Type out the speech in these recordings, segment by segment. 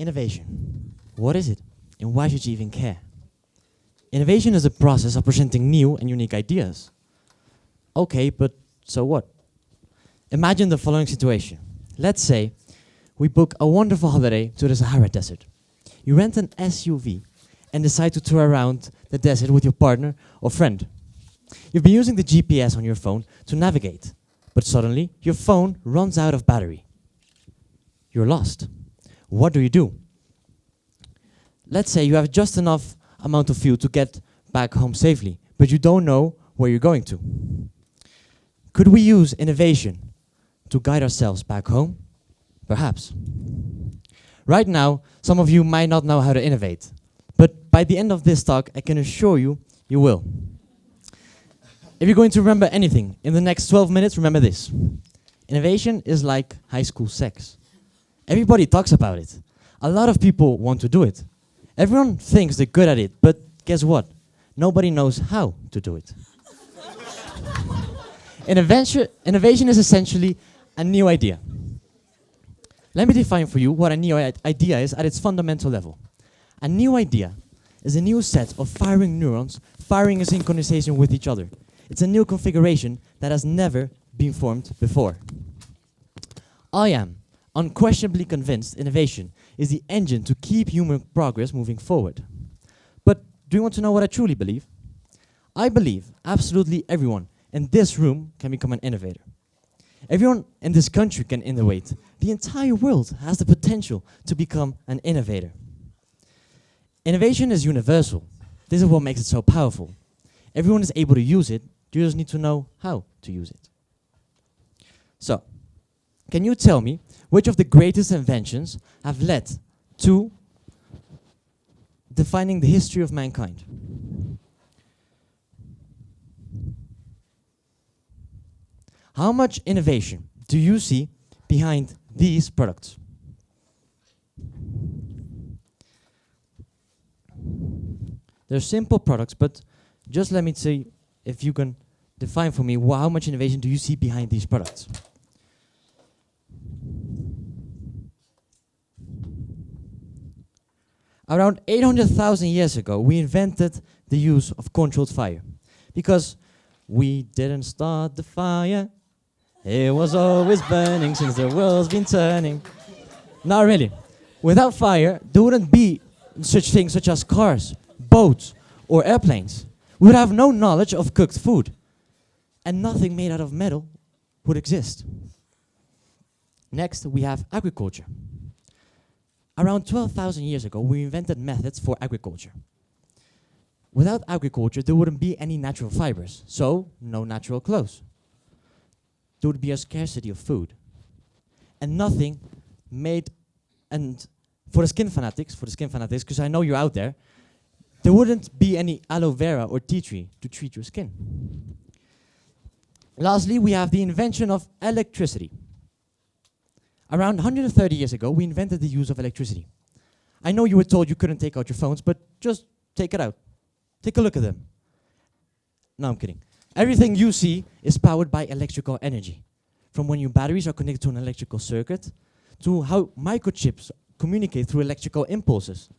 Innovation. What is it? And why should you even care? Innovation is a process of presenting new and unique ideas. Okay, but so what? Imagine the following situation. Let's say we book a wonderful holiday to the Sahara Desert. You rent an SUV and decide to tour around the desert with your partner or friend. You've been using the GPS on your phone to navigate, but suddenly your phone runs out of battery. You're lost. What do? Let's say you have just enough amount of fuel to get back home safely, but you don't know where you're going to. Could we use innovation to guide ourselves back home? Perhaps. Right now, some of you might not know how to innovate, but by the end of this talk, I can assure you, you will. If you're going to remember anything in the next 12 minutes, remember this. Innovation is like high school sex. Everybody talks about it. A lot of people want to do it. Everyone thinks they're good at it, but guess what? Nobody knows how to do it. Innovation is essentially a new idea. Let me define for you what a new idea is at its fundamental level. A new idea is a new set of firing neurons firing in synchronization with each other. It's a new configuration that has never been formed before. I am unquestionably convinced innovation is the engine to keep human progress moving forward. But do you want to know what I truly believe? I believe absolutely everyone in this room can become an innovator. Everyone in this country can innovate. The entire world has the potential to become an innovator. Innovation is universal. This is what makes it so powerful. Everyone is able to use it. You just need to know how to use it. So, can you tell me which of the greatest inventions have led to defining the history of mankind? How much innovation do you see behind these products? They're simple products, but just let me see if you can define for me how much innovation do you see behind these products. Around 800,000 years ago, we invented the use of controlled fire. Because we didn't start the fire, it was always burning since the world's been turning. Not really. Without fire, there wouldn't be such things such as cars, boats, or airplanes. We would have no knowledge of cooked food. And nothing made out of metal would exist. Next, we have agriculture. Around 12,000 years ago, we invented methods for agriculture. Without agriculture, there wouldn't be any natural fibers, so no natural clothes. There would be a scarcity of food. And nothing made, and for the skin fanatics, because I know you're out there wouldn't be any aloe vera or tea tree to treat your skin. Lastly, we have the invention of electricity. Around 130 years ago, we invented the use of electricity. I know you were told you couldn't take out your phones, but just take it out. Take a look at them. No, I'm kidding. Everything you see is powered by electrical energy. From when your batteries are connected to an electrical circuit, to how microchips communicate through electrical impulses.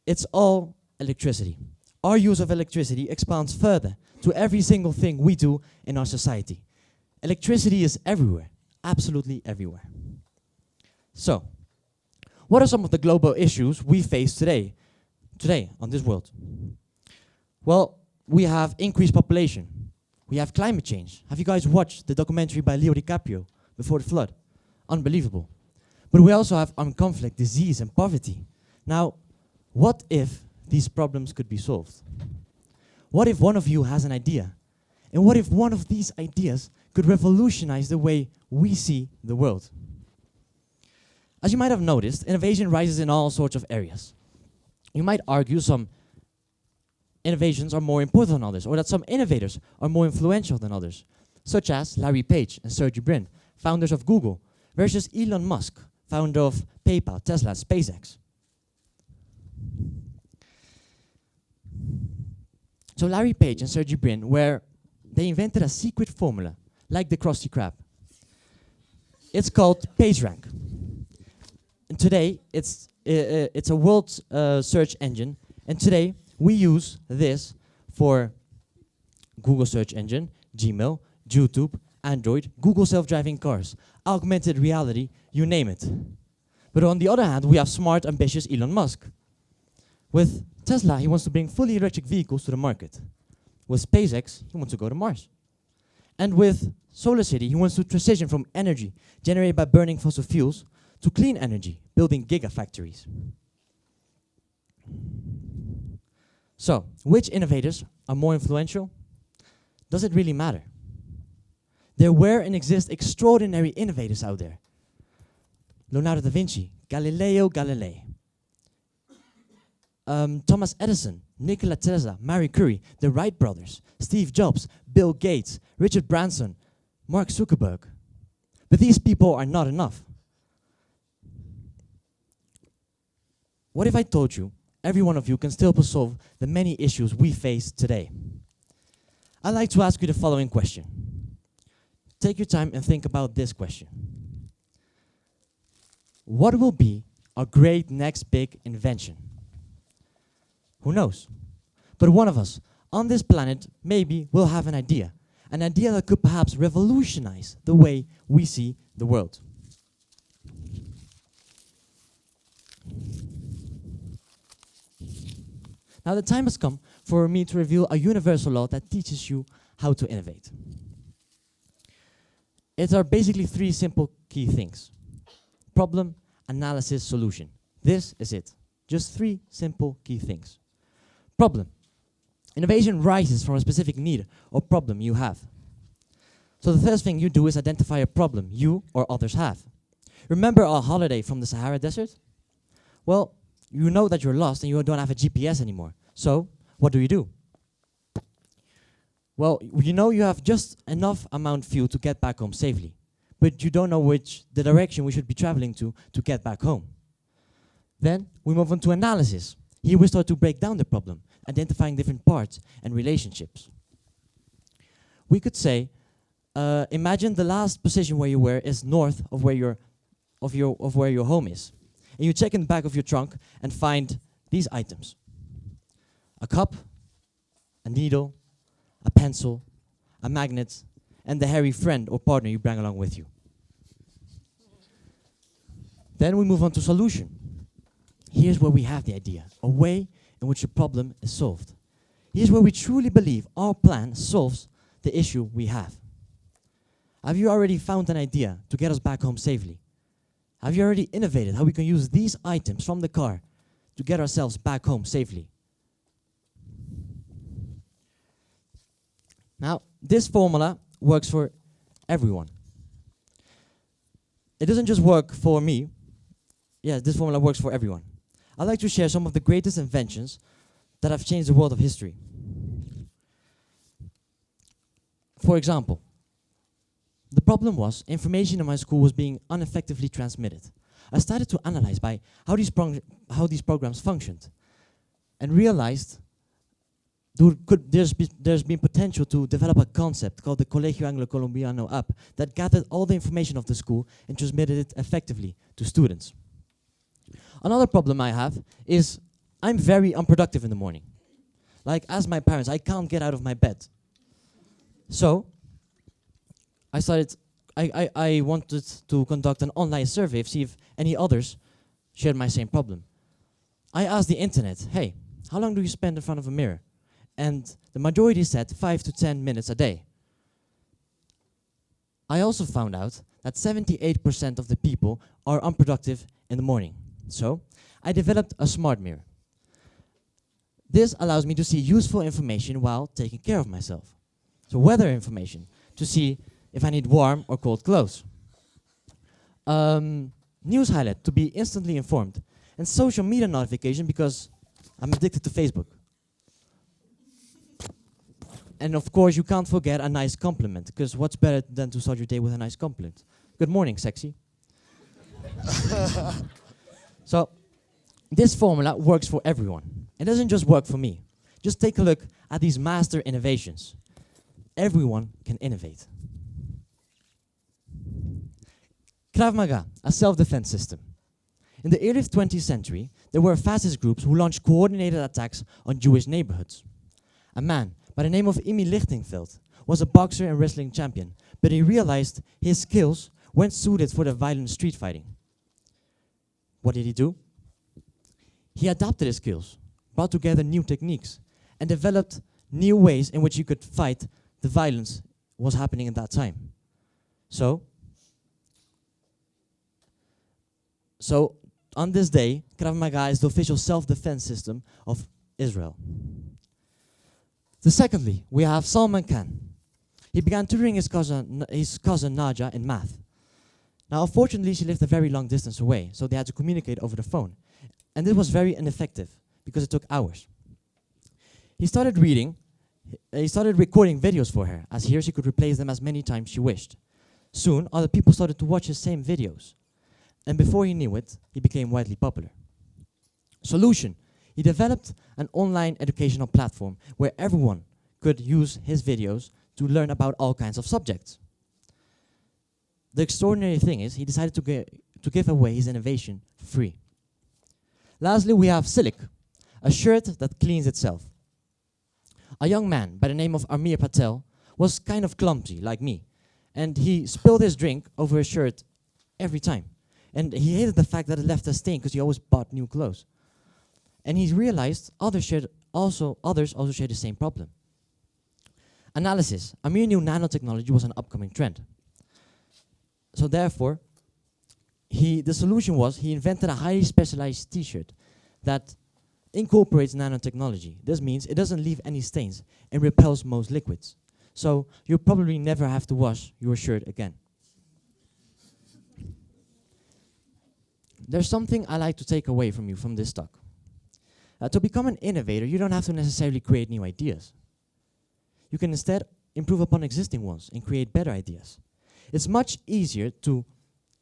It's all electricity. Our use of electricity expands further to every single thing we do in our society. Electricity is everywhere, absolutely everywhere. So, what are some of the global issues we face today on this world? Well, we have increased population. We have climate change. Have you guys watched the documentary by Leo DiCaprio, Before the Flood? Unbelievable. But we also have armed conflict, disease, and poverty. Now, what if these problems could be solved? What if one of you has an idea? And what if one of these ideas could revolutionize the way we see the world? As you might have noticed, innovation rises in all sorts of areas. You might argue some innovations are more important than others, or that some innovators are more influential than others, such as Larry Page and Sergey Brin, founders of Google, versus Elon Musk, founder of PayPal, Tesla, SpaceX. So Larry Page and Sergey Brin they invented a secret formula, like the Krusty Krab. It's called PageRank. And today, it's a world search engine. And today, we use this for Google search engine, Gmail, YouTube, Android, Google self-driving cars, augmented reality, you name it. But on the other hand, we have smart, ambitious Elon Musk. With Tesla, he wants to bring fully electric vehicles to the market. With SpaceX, he wants to go to Mars. And with SolarCity, he wants to transition from energy generated by burning fossil fuels to clean energy, building gigafactories. So, which innovators are more influential? Does it really matter? There were and exist extraordinary innovators out there. Leonardo da Vinci, Galileo Galilei, Thomas Edison, Nikola Tesla, Marie Curie, the Wright brothers, Steve Jobs, Bill Gates, Richard Branson, Mark Zuckerberg. But these people are not enough. What if I told you every one of you can still solve the many issues we face today? I'd like to ask you the following question. Take your time and think about this question. What will be our great next big invention? Who knows? But one of us on this planet maybe will have an idea that could perhaps revolutionize the way we see the world. Now the time has come for me to reveal a universal law that teaches you how to innovate. It are basically three simple key things. Problem, analysis, solution. This is it. Just three simple key things. Problem. Innovation rises from a specific need or problem you have. So the first thing you do is identify a problem you or others have. Remember our holiday from the Sahara Desert? Well, you know that you're lost and you don't have a GPS anymore. So, what do? Well, you know you have just enough amount of fuel to get back home safely, but you don't know the direction we should be traveling to get back home. Then, we move on to analysis. Here we start to break down the problem, identifying different parts and relationships. We could say, imagine the last position where you were is north of where your home is. And you check in the back of your trunk and find these items. A cup, a needle, a pencil, a magnet, and the hairy friend or partner you bring along with you. Then we move on to solution. Here's where we have the idea, a way in which the problem is solved. Here's where we truly believe our plan solves the issue we have. Have you already found an idea to get us back home safely? Have you already innovated how we can use these items from the car to get ourselves back home safely? Now, this formula works for everyone. It doesn't just work for me. Yes, this formula works for everyone. I'd like to share some of the greatest inventions that have changed the world of history. For example, the problem was information in my school was being ineffectively transmitted. I started to analyze by how these programs functioned and realized there's been potential to develop a concept called the TEDxColegioAngloColombiano app that gathered all the information of the school and transmitted it effectively to students. Another problem I have is I'm very unproductive in the morning. Like, as my parents, I can't get out of my bed. So, I wanted to conduct an online survey to see if any others shared my same problem. I asked the internet, hey, how long do you spend in front of a mirror? And the majority said 5 to 10 minutes a day. I also found out that 78% of the people are unproductive in the morning. So, I developed a smart mirror. This allows me to see useful information while taking care of myself. So, weather information, to see if I need warm or cold clothes. News highlight, to be instantly informed. And social media notification, because I'm addicted to Facebook. And of course, you can't forget a nice compliment, because what's better than to start your day with a nice compliment? Good morning, sexy. So, this formula works for everyone. It doesn't just work for me. Just take a look at these master innovations. Everyone can innovate. Krav Maga, a self-defense system. In the early 20th century, there were fascist groups who launched coordinated attacks on Jewish neighborhoods. A man by the name of Emil Lichtenfeld was a boxer and wrestling champion, but he realized his skills weren't suited for the violent street fighting. What did he do? He adapted his skills, brought together new techniques, and developed new ways in which he could fight the violence was happening at that time. So on this day, Krav Maga is the official self-defense system of Israel. Secondly, we have Salman Khan. He began tutoring his cousin Naja in math. Now, unfortunately, she lived a very long distance away, so they had to communicate over the phone. And this was very ineffective, because it took hours. He started recording videos for her, as here she could replace them as many times she wished. Soon, other people started to watch his same videos. And before he knew it, he became widely popular. Solution. He developed an online educational platform where everyone could use his videos to learn about all kinds of subjects. The extraordinary thing is, he decided to give away his innovation for free. Lastly, we have Silic, a shirt that cleans itself. A young man by the name of Amir Patel was kind of clumsy, like me, and he spilled his drink over his shirt every time. And he hated the fact that it left a stain because he always bought new clothes. And he realized others also shared the same problem. Analysis. Amir knew nanotechnology was an upcoming trend. So therefore, the solution was he invented a highly specialized t-shirt that incorporates nanotechnology. This means it doesn't leave any stains and repels most liquids. So you'll probably never have to wash your shirt again. There's something I like to take away from you from this talk. To become an innovator, you don't have to necessarily create new ideas. You can instead improve upon existing ones and create better ideas. It's much easier to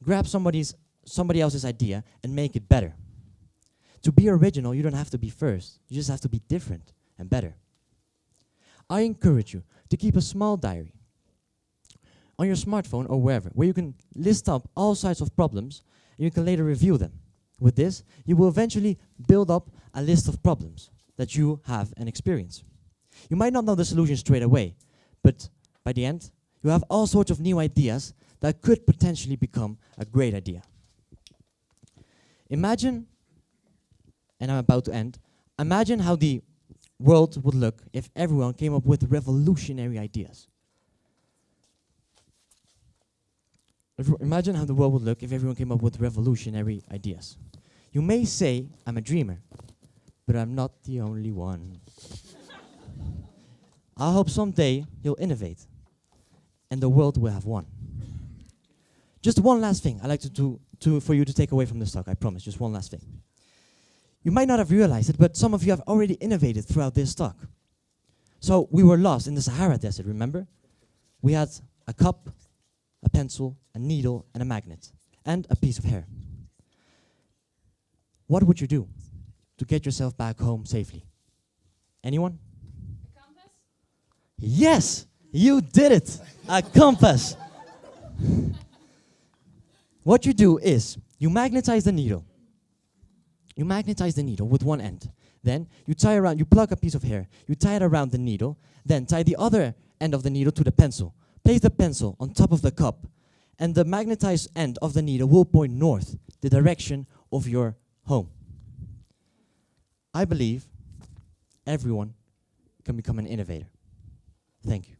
grab somebody else's idea and make it better. To be original, you don't have to be first. You just have to be different and better. I encourage you to keep a small diary on your smartphone or wherever, where you can list up all sorts of problems and you can later review them. With this, you will eventually build up a list of problems that you have and experience. You might not know the solution straight away, but by the end, you have all sorts of new ideas that could potentially become a great idea. Imagine, and I'm about to end, imagine how the world would look if everyone came up with revolutionary ideas. Imagine how the world would look if everyone came up with revolutionary ideas. You may say, I'm a dreamer, but I'm not the only one. I hope someday you'll innovate, and the world will have won. Just one last thing I'd like for you to take away from this talk, I promise, just one last thing. You might not have realized it, but some of you have already innovated throughout this talk. So we were lost in the Sahara Desert, remember? We had a cup, a pencil, a needle, and a magnet, and a piece of hair. What would you do to get yourself back home safely? Anyone? A compass? Yes, you did it. A compass. What you do is you magnetize the needle. You magnetize the needle with one end. Then you plug a piece of hair. You tie it around the needle. Then tie the other end of the needle to the pencil. Place the pencil on top of the cup. And the magnetized end of the needle will point north, the direction of your home. I believe everyone can become an innovator. Thank you.